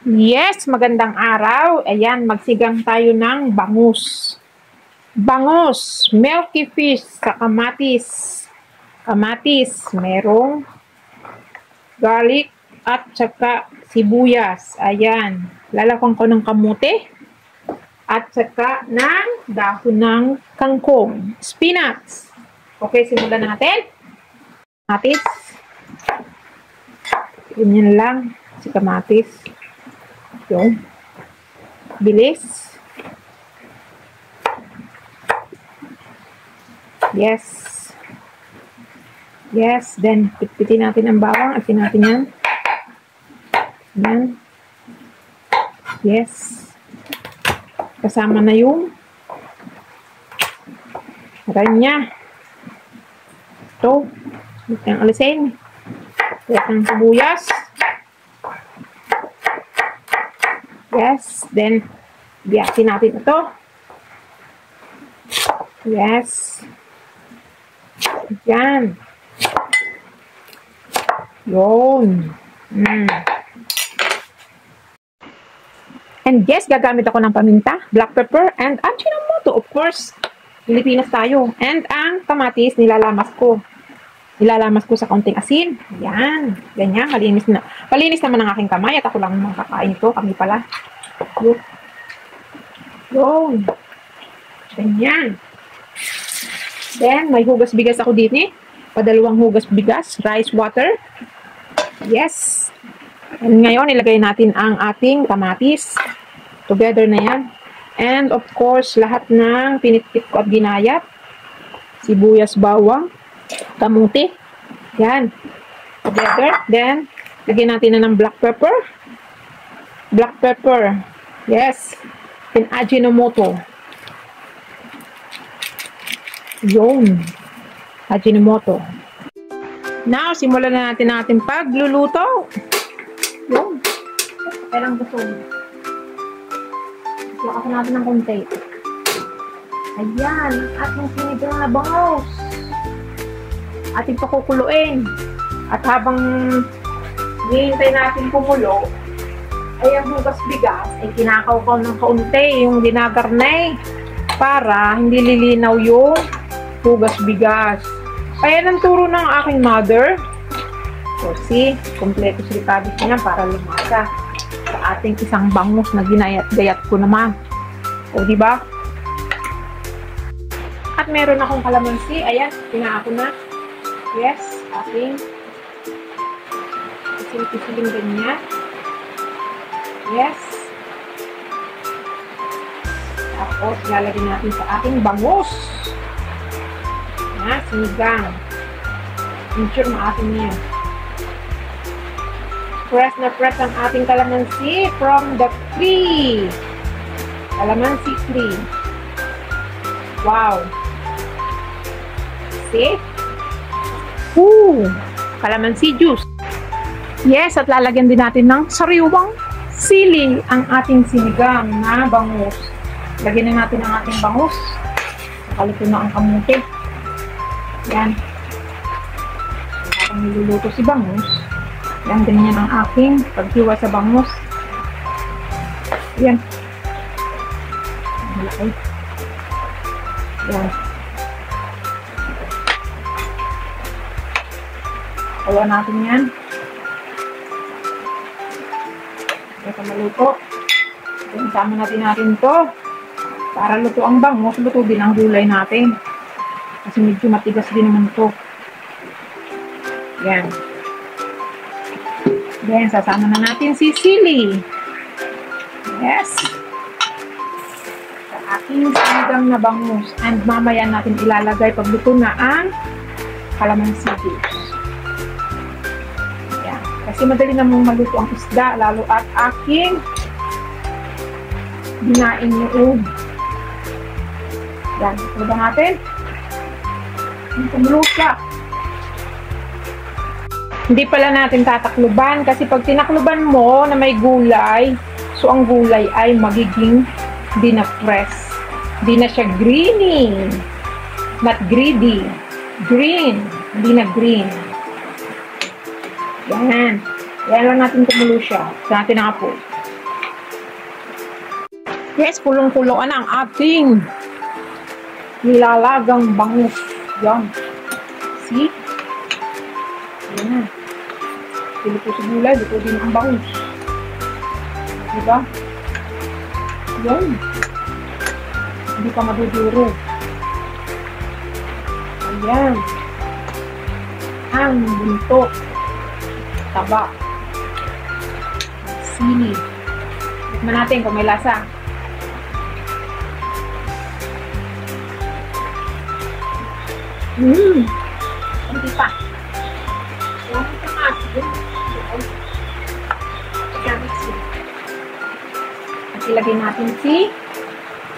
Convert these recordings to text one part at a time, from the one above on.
Yes, magandang araw. Ayan, magsigang tayo ng bangus. Bangus, milky fish sa kamatis. Kamatis, merong garlic at saka sibuyas. Ayan, lalakwan ko ng kamote at saka ng dahon ng kangkong. Spinach. Okay, simulan natin. Kamatis. Ganyan lang si kamatis. Yung bilis. Yes. Yes. Then, pitpitin natin ang bawang. Atin natin yan. Yan. Yes. Kasama na yung ranya. Ito. Ito ang alisin. Ito ang sibuyas. Yes. Then, biyakin natin ito. Yes. Yan. Yun. And yes, gagamit ako ng paminta, black pepper, and Ajinomoto, of course. Pilipinas tayo. And ang kamatis, nilalamas ko. Nilalamas ko sa kaunting asin. Yan. Ganyan. Malinis na. Malinis naman ang aking kamay at ako lang makakain ito. Kami pala. Yun. Ganyan. Then, may hugas bigas ako dito. Padalawang hugas bigas. Rice water. Yes. And ngayon, ilagay natin ang ating kamatis. Together na yan. And of course, lahat ng pinitkit ko at ginayat. Sibuyas, bawang. Kamuti. Yan. Together. Then, lagyan natin na ng black pepper. Black pepper. Yes. And Ajinomoto. Yun. Ajinomoto. Now, simulan na natin ang ating pagluluto. Yun. Kailang gusto. Lakasan natin ng konti. Ayan. Ating sinigang na bangus. Ating pakukuluin. At habang hihintay natin kumulo, ay ang hugas bigas ay kinakaw-kaw ng kaunti yung dinagarnay para hindi lilinaw yung hugas bigas. Ayan ang turo ng aking mother. So, see, kompleto silipabis niya para lumasa sa ating isang bangus na ginayat-gayat ko naman. O, diba? At meron akong kalamansi. Ayan, pinako na. Yes, ating isil-isiling ganyan. Yes. Tapos, lalagyan natin sa ating bangus. Na, sinigang. Ensure maatin niya. Press na press ang ating kalamansi from the tree. Kalamansi tree. Wow. See? Ooh, kalamansi juice. Yes, at lalagyan din natin ng sariwang sili ang ating sinigang na bangus. Lagyan na natin ang ating bangus. Nakalito na ang kamuti. Yan. Habang niluluto si bangus, yan, ganyan ang aking paghiwa sa bangus. Yan. Malaki. Yan. Kaya natin yan. Ito maluto. Then, sama natin to. Para luto ang bangus, luto din ang gulay natin. Kasi medyo matigas din naman to. Yan. Then, sasama na natin si sili. Yes. Sa aking sinigang na bangus. And mamaya natin ilalagay pagluto na ang kalamansi juice. Yan. Kasi madali namang maluto ang isda, lalo at aking ginain yung yan. Ito ba natin? Kumulo siya. Hindi pala natin tatakluban kasi pag tinakluban mo na may gulay, so ang gulay ay magiging di na press. Di na siya greeny. Not greedy. Green. Hindi na green. Yan. Yan lang natin kumulo siya. Sa natin ang apoy. Yes, kulong-kuloan ang ating nilalagang bangus. Yan. See? Ayan na. Piluto sa gulay, luto din ang bangus. Diba? Yan. Hindi pa maduduro. Ayan. Ang buntot. Taba. Sili. Tikman natin kung may lasa. Hindi pa. At ilagay natin si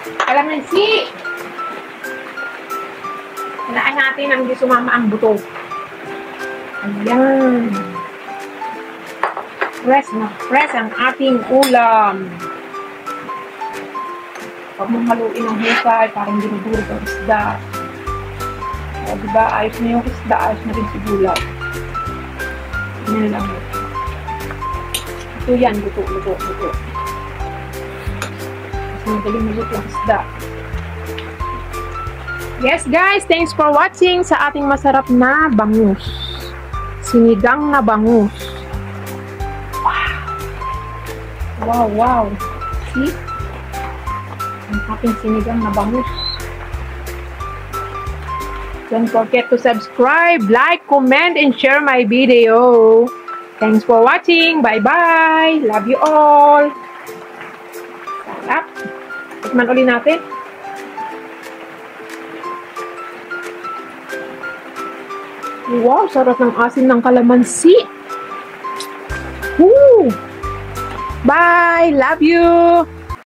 kalamansi. Halaan natin ang hindi sumama ang buto. Ayan. Fresh na fresh ang ating ulam. Huwag mong haluin ang hukay, parang dinudurog ang isda. O, diba? Ayos na yung isda, ayos na rin si gulay. Yan lang. Ito yan, luto. Mas magaling maluto ang isda. Yes guys, thanks for watching sa ating masarap na bangus. Sinigang na bangus. Wow. See? Ang ating sinigang na bangus. Don't forget to subscribe, like, comment, and share my video. Thanks for watching. Bye-bye. Love you all. Sarap. Tikman ulit natin. Wow, sarap ng asin ng kalamansi. Woo! Bye. Love you.